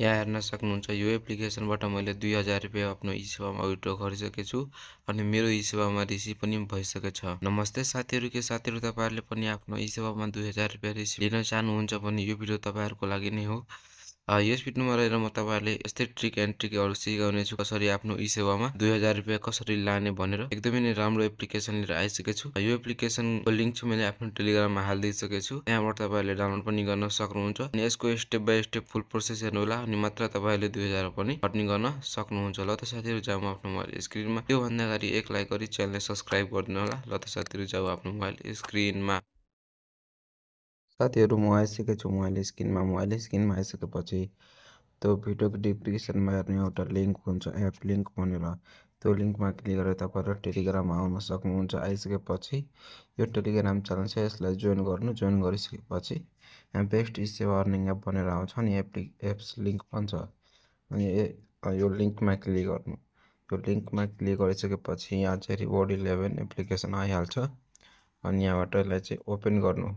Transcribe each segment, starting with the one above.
यहाँ हेर्न सक्नुहुन्छ यो एप्लिकेसनबाट मैले 2000 रुपैयाँ आफ्नो ई-सेवामा विथड्र गरिसकेको छु अनि मेरो ई-सेवामा रिसिभ पनि भइसकेको छ। नमस्ते साथीहरु, के साथीहरु तपाईहरुले पनि आफ्नो ई-सेवामा 2000 रुपैयाँ रिसिभ लिन चाहनुहुन्छ भने यो भिडियो तपाईहरुको लागि नै हो। यस भिडियोमा रहेर म तपाईहरुले यस्तै ट्रिक एन्ड ट्रिकहरु सिकाउने छु कसरी आफ्नो ई-सेवामा 2000 रुपैयाँ कसरी लाने भनेर। एकदमै नै राम्रो एप्लिकेसन लिएर आइसकेको छु। यो एप्लिकेसनको लिंक चाहिँ मैले आफ्नो टेलिग्राममा हाल्दिसकेको छु। त्यहाँबाट तपाईहरुले डाउनलोड पनि गर्न सक्नुहुन्छ अनि यसको step by step full process हेर्नु होला अनि मात्र तपाईहरुले 2000 पनि अर्निङ गर्न सक्नुहुन्छ। ल त साथीहरु, जाऊ आफ्नो मोबाइल स्क्रिनमा। त्यो भन्दा अगाडि एक लाइक गरी च्यानललाई सब्स्क्राइब गरिदिनु होला। ल त साथीहरु, जाऊ आफ्नो मोबाइल स्क्रिनमा। साथीहरु, म आइसकेको छु मोबाइल स्क्रिनमा आइसकेपछि त्यो भिडियोको डिस्क्रिप्सनमा हेर्नु एउटा लिंक हुन्छ, एप लिंक भनेर। त्यो लिंकमा क्लिक गरेर तपाईहरु टेलिग्राममा आउन सक्नुहुन्छ। आइसकेपछि यो टेलिग्राम च्यानल छ, यसलाई जोइन गर्नु। जोइन गरिसकेपछि यहाँ बेस्ट ई-सेवा अर्निङ एप भनेर आउँछ अनि एप्स लिंक भन्छ अनि यो लिंकमा क्लिक गर्नु। यो लिंकमा क्लिक गरिसकेपछि यहाँ चाहिँ रिवार्ड 11 एप्लिकेसन आइहाल्छ अनि यहाँबाट यसलाई चाहिँ ओपन गर्नु,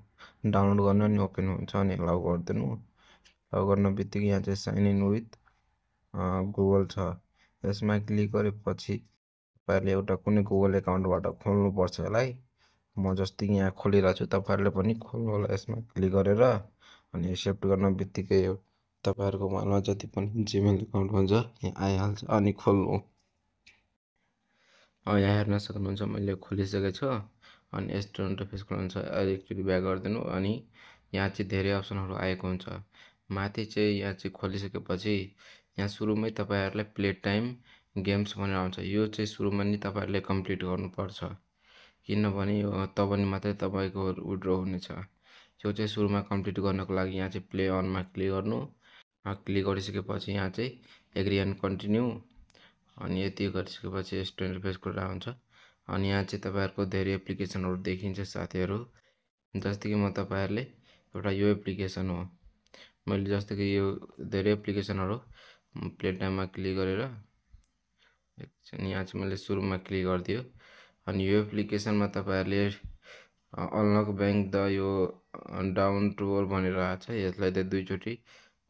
डाउनलोड गर्नु अनि ओपन हुन्छ अनि अलाउ गरिदिनु। अलाउ गर्न बित्तिकै यहाँ चाहिँ साइन इन विथ गुगल छ, यसमा क्लिक गरेपछि तपाईहरुले एउटा कुनै गुगल एकाउन्टबाट खोल्नु पर्छ यसलाई। म जस्तै यहाँ खोलिरहेको छु, तपाईहरुले पनि खोल्नु होला यसमा क्लिक गरेर अनि एक्सेप्ट गर्न बित्तिकै तपाईहरुको मोबाइलमा जति पनि जीमेल एकाउन्ट हुन्छ यहाँ आइहाल्छ अनि खोल्नु। यहाँ हेर्न सक्नुहुन्छ मैले खोलिसकेको छु अनि यस्तो इन्टरफेस खोल्नुहुन्छ। एकचोटी ब्याक गरिदिनु अनि यहाँ चाहिँ धेरै अप्सनहरु आएको हुन्छ। माथि चाहिँ यहाँ चाहिँ खोलिसकेपछि यहाँ सुरुमै तपाईहरुलाई प्ले टाइम गेम्स भनेर आउँछ। यो चाहिँ सुरुमा नि तपाईहरुले कम्प्लिट गर्नुपर्छ, किनभने यो तब नि मात्रै तपाईको विथड्र हुनेछ। यो चाहिँ सुरुमा कम्प्लिट गर्नको लागि यहाँ चाहिँ प्ले अनमा क्लिक गर्नु। क्लिक गरिसकेपछि यहाँ चाहिँ एग्री एन्ड कन्टिन्यू अनि यति गरिसकेपछि यस्तो इन्टरफेस खुल्ला हुन्छ अनि यहाँ चाहिँ तपाईहरुको धेरै एप्लिकेसनहरु देखिन्छ साथीहरु। जस्तै कि म तपाईहरुले एउटा यो एप्लिकेसन हो, मैले जस्तै कि यो धेरै एप्लिकेसनहरु प्ले टाइममा क्लिक गरेर एकछिन यहाँ चाहिँ मैले सुरुमा क्लिक गरिदियो अनि यो एप्लिकेसनमा तपाईहरुले अनलक बैंक द यो डाउन टु ओर भनेर आछ। यसलाई चाहिँ दुई चोटी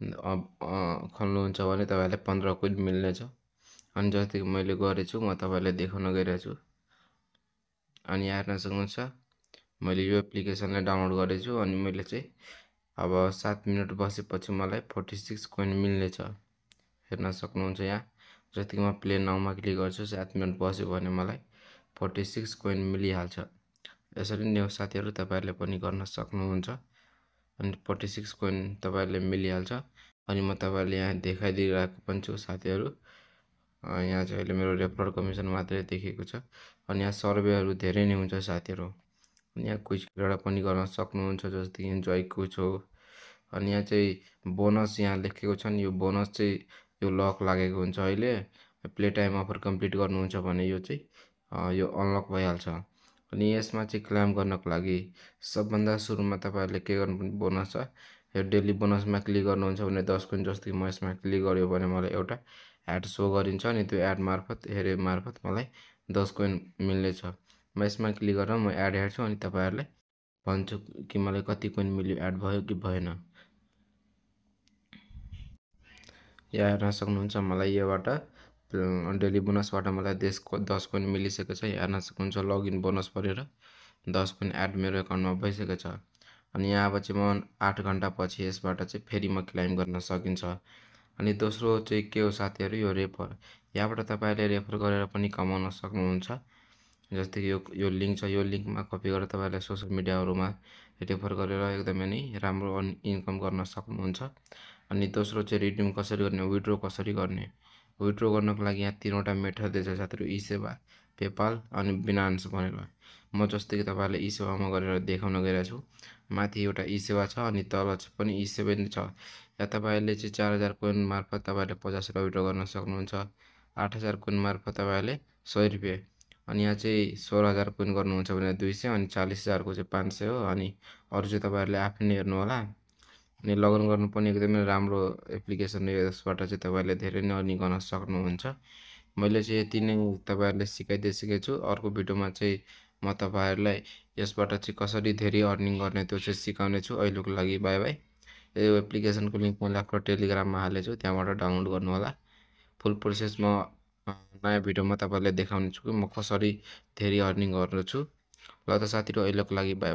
खोल्नुहुन्छ भने तपाईहरुले 15 कोइन मिल्नेछ अनि जस्तै कि मैले गरेछु, म तपाईहरुलाई देखाउन गइरहेछु अनि यहाँ हेर्न सक्नुहुन्छ मैले यो एप्लिकेसनलाई डाउनलोड गरेछु अनि मैले चाहिँ अब 7 मिनेट बसेपछि मलाई 46 कोइन मिल्नेछ। हेर्न सक्नुहुन्छ यहाँ जति म प्ले नाउमा क्लिक गर्छु 7 मिनेट बस्यो भने मलाई 46 कोइन मिलिहाल्छ। यसरी नै साथीहरु तपाईहरुले पनि गर्न सक्नुहुन्छ अनि 46 कोइन तपाईहरुले मिलिहाल्छ अनि म तपाईहरुले यहाँ देखाइदिइरहेको पनि छु साथीहरु। यहाँ चाहिँ अहिले मेरो रेफरल कमिसन मात्रै देखेको छ अनि यहाँ सर्वेहरु धेरै नै हुन्छ साथीहरु। यहाँ क्विज क्रीडा पनि गर्न सक्नुहुन्छ जस्तै इन्जोय क्विज हो अनि यहाँ चाहिँ बोनस यहाँ लेखेको छ नि, यो बोनस चाहिँ यो लक लागेको हुन्छ। अहिले प्ले टाइम अफर कम्प्लिट गर्नुहुन्छ भने यो चाहिँ यो अनलक भइहाल्छ अनि यसमा चाहिँ क्लेम गर्नको लागि सबभन्दा सुरुमा तपाईहरुले के गर्नुपर्ने बोनस छ, यो डेली बोनसमा क्लिक गर्नुहुन्छ भने 10 कोइन। जस्तै कि म यसमा क्लिक गर्यो भने मलाई एउटा एड शो गरिन्छ अनि त्यो एड मार्फत मलाई 10 कोइन मिल्नेछ। म यसमा क्लिक गरेर म एड हेर्छु अनि तपाईहरुलाई भन्छु कि मलाई कति कोइन मिल्यो, एड भयो कि भएन। यहाँ हेर्न सक्नुहुन्छ मलाई योबाट डेली बोनसबाट मलाई 10 कोइन मिलिसकेको छ। यहाँ हेर्न सक्नुहुन्छ लगइन बोनस परेर 10 कोइन एड मेरो एकाउन्टमा भइसकेको छ अनि यहाँ अब चाहिँ म 8 घण्टा पछि यसबाट चाहिँ फेरि म क्लेम गर्न सकिन्छ। अनि दोस्रो चाहिँ के हो साथीहरु, यो रेफर। यहाँबाट तपाईहरुले रेफर गरेर पनि कमाउन सक्नुहुन्छ। जस्तै कि यो लिंक छ, यो लिंकमा कपी गरेर तपाईहरुले सोशल मिडियाहरुमा रेफर गरेर एकदमै नै राम्रो इन्कम गर्न सक्नुहुन्छ। अनि दोस्रो चाहिँ रिडिम कसरी गर्ने, विथड्र कसरी गर्ने। विथड्र गर्नको लागि यहाँ तीनवटा मेथड दिन्छ साथीहरु, ई-सेवा, पेपाल अनि बिनान्स भनेर। म जस्तै कि तपाईहरुले ई-सेवामा गरेर देखाउन गइरहेको छु। माथि एउटा ई-सेवा छ अनि तल पनि ई-सेवा नै छ। यहाँ तपाईहरुले चाहिँ 4000 कोइन मार्फत तपाईहरुले 50 रुपैयाँ विथड्र गर्न सक्नुहुन्छ। 8000 कोइन मार्फत तपाईहरुले 100 रुपैयाँ अनि यहाँ चाहिँ 16000 कोइन गर्नुहुन्छ भने 200 अनि 40000 को चाहिँ 500 हो अनि अरु चाहिँ तपाईहरुले आफै नै हेर्नु होला। अनि लगइन गर्नु पनि एकदमै राम्रो एप्लिकेसन हो, यसबाट चाहिँ तपाईहरुले धेरै नै अर्निङ गर्न सक्नुहुन्छ। मैले चाहिँ यति नै तपाईहरुले सिकाइदिसकेको छु। अर्को भिडियोमा चाहिँ म तपाईहरुलाई यसबाट चाहिँ कसरी धेरै अर्निङ गर्ने त्यो चाहिँ सिकाउने छु। अहिलेको लागि बाइ बाइ। यो एप्लिकेसनको लिङ्क मैले आफ्नो टेलिग्राममा हालेको छु, त्यहाँबाट डाउनलोड गर्नु होला। फुल प्रोसेस म नयाँ भिडियोमा तपाईँलाई देखाउने छु कि म कसरी धेरै अर्निङ गर्दछु। ल त साथीहरू, अहिलेको लागि बाई।